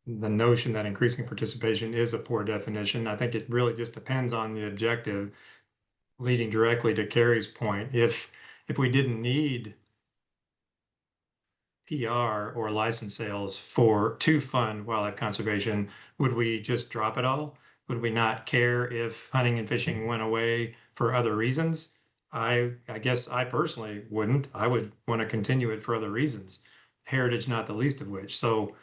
the notion that increasing participation is a poor definition. I think it really just depends on the objective, leading directly to Kerry's point. If we didn't need PR or license sales to fund wildlife conservation, would we just drop it all? Would we not care if hunting and fishing went away for other reasons? I guess I personally wouldn't. I would want to continue it for other reasons, heritage not the least of which. So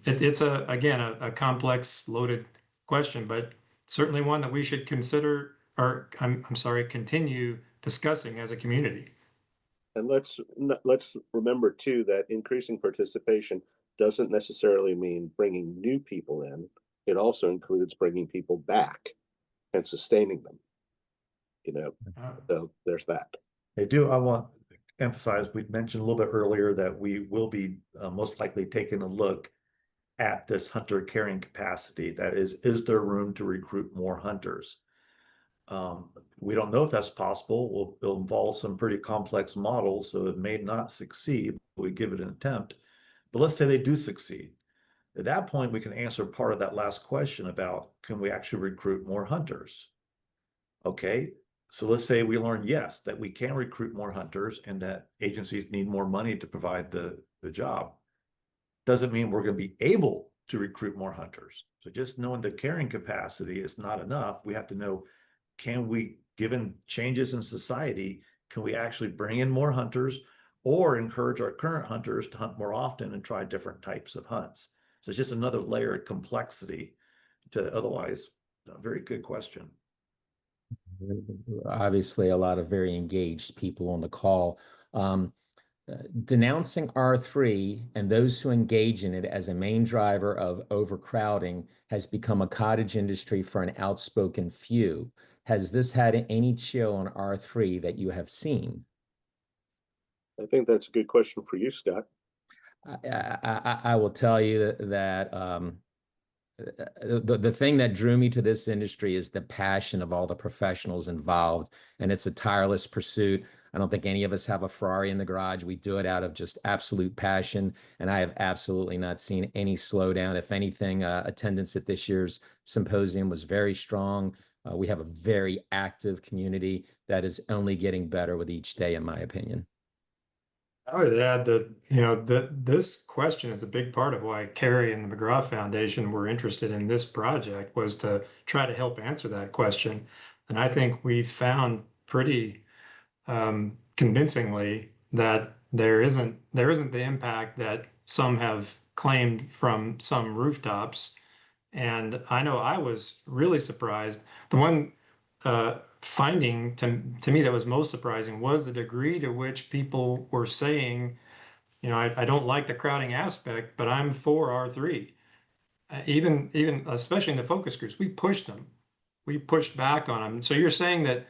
it's again a complex, loaded question, but certainly one that we should consider, or I'm sorry, continue discussing as a community. And let's remember too that increasing participation doesn't necessarily mean bringing new people in. It also includes bringing people back and sustaining them. So there's that. I want to emphasize, we mentioned a little bit earlier that we will be most likely taking a look at this hunter carrying capacity. That is there room to recruit more hunters? We don't know if that's possible. It'll involve some pretty complex models, so it may not succeed. We give it an attempt, but let's say they do succeed. At that point, we can answer part of that last question about, can we actually recruit more hunters? Okay, so let's say we learn, yes, that we can recruit more hunters and that agencies need more money to provide the job. Doesn't mean we're going to be able to recruit more hunters. So just knowing the carrying capacity is not enough. We have to know, can we, given changes in society, can we actually bring in more hunters or encourage our current hunters to hunt more often and try different types of hunts? So it's just another layer of complexity to otherwise a very good question. Obviously, a lot of very engaged people on the call. Denouncing R3 and those who engage in it as a main driver of overcrowding has become a cottage industry for an outspoken few. Has this had any chill on R3 that you have seen? I think that's a good question for you, Scott. I will tell you that the thing that drew me to this industry is the passion of all the professionals involved, and it's a tireless pursuit. I don't think any of us have a Ferrari in the garage. We do it out of just absolute passion, and I have absolutely not seen any slowdown. If anything, attendance at this year's symposium was very strong. We have a very active community that is only getting better with each day, in my opinion. I would add that, that this question is a big part of why Kerry and the McGraw Foundation were interested in this project, was to try to help answer that question. And I think we've found pretty convincingly that there isn't the impact that some have claimed from some rooftops. And I know I was really surprised. The one finding to me that was most surprising was the degree to which people were saying, I don't like the crowding aspect, but I'm for R3. Even especially in the focus groups, we pushed them. we pushed back on them. So you're saying that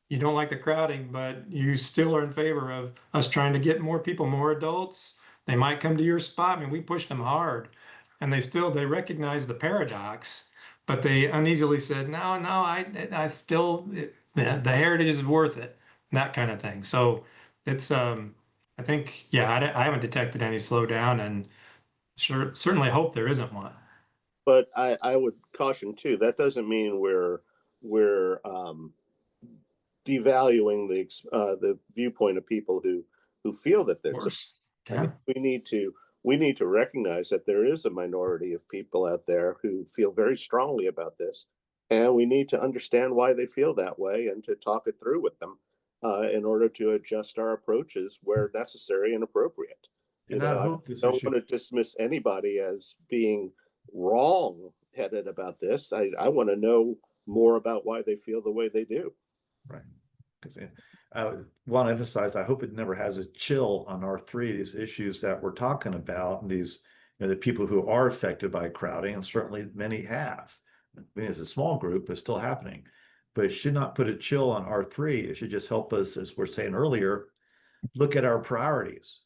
you don't like the crowding, but you still are in favor of us trying to get more people, more adults. They might come to your spot. I mean, we pushed them hard, and they recognize the paradox, but they uneasily said, no, no, I still, the heritage is worth it, that kind of thing. So it's, I think, yeah, I haven't detected any slowdown, and certainly hope there isn't one. But I would caution too, that doesn't mean we're devaluing the viewpoint of people who feel that Of there's course. I Yeah. mean, we need to recognize that there is a minority of people out there who feel very strongly about this, and we need to understand why they feel that way and to talk it through with them in order to adjust our approaches where necessary and appropriate. You And I know, I hope this don't issue, want to dismiss anybody as being wrong-headed about this. I want to know more about why they feel the way they do. right? Because I want to emphasize, I hope it never has a chill on R3, these issues that we're talking about, and these, the people who are affected by crowding, and certainly many have. I mean, it's a small group, but still happening. But it should not put a chill on R3. It should just help us, as we're saying earlier, look at our priorities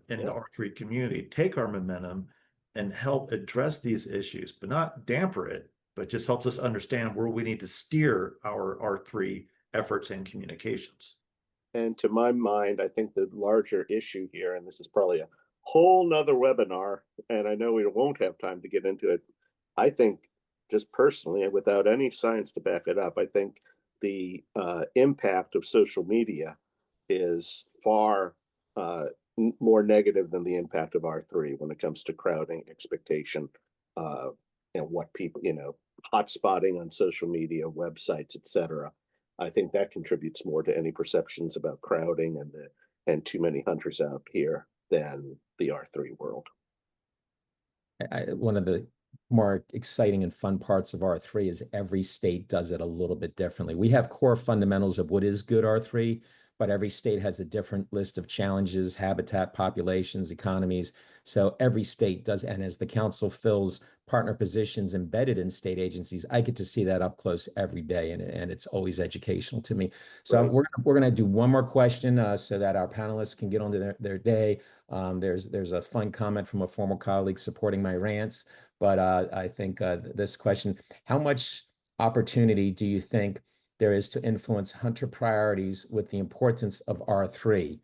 in the R3 community, take our momentum and help address these issues, but not damper it, but just helps us understand where we need to steer our R3 efforts and communications. And to my mind, I think the larger issue here, and this is probably a whole nother webinar, and I know we won't have time to get into it. I think just personally, and without any science to back it up, I think the impact of social media is far more negative than the impact of R3 when it comes to crowding, expectation, and what people, hotspotting on social media, websites, etc. I think that contributes more to any perceptions about crowding and too many hunters out here than the R3 world. One of the more exciting and fun parts of R3 is every state does it a little bit differently. We have core fundamentals of what is good R3, but every state has a different list of challenges, habitat, populations, economies. So every state does, and as the council fills partner positions embedded in state agencies, I get to see that up close every day, and it's always educational to me. So Right. we're gonna do one more question so that our panelists can get on to their day. There's a fun comment from a former colleague supporting my rants, but I think this question: how much opportunity do you think there is to influence hunter priorities with the importance of R3?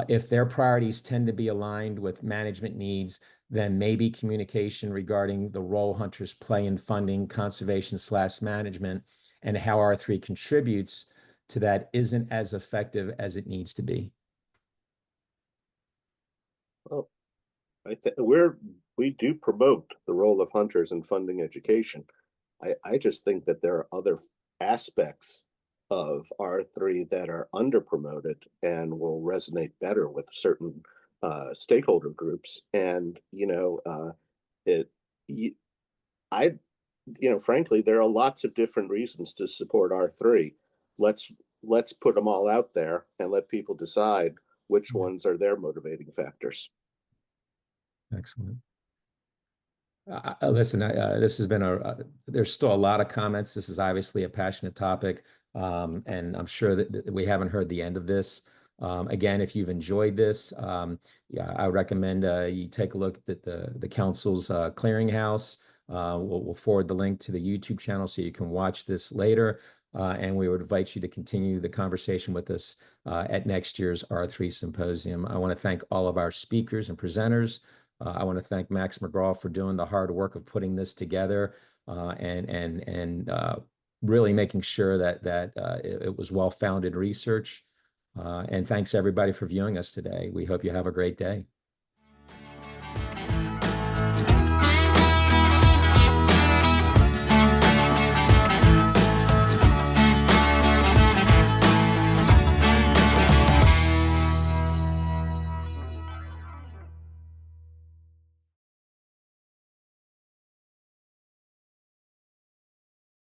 If their priorities tend to be aligned with management needs, then maybe communication regarding the role hunters play in funding conservation/management and how R3 contributes to that isn't as effective as it needs to be. Well, I think we do promote the role of hunters in funding education. I just think that there are other aspects of R3 that are under promoted and will resonate better with certain stakeholder groups. And frankly, there are lots of different reasons to support R3. Let's put them all out there and let people decide which ones are their motivating factors. Excellent. Listen, this has been there's still a lot of comments. This is obviously a passionate topic, and I'm sure that we haven't heard the end of this. Again, if you've enjoyed this, yeah, I would recommend you take a look at the council's clearinghouse. We'll forward the link to the YouTube channel so you can watch this later. And we would invite you to continue the conversation with us at next year's R3 Symposium. I want to thank all of our speakers and presenters. I want to thank Max McGraw for doing the hard work of putting this together and really making sure that it was well-founded research. And thanks everybody for viewing us today. We hope you have a great day.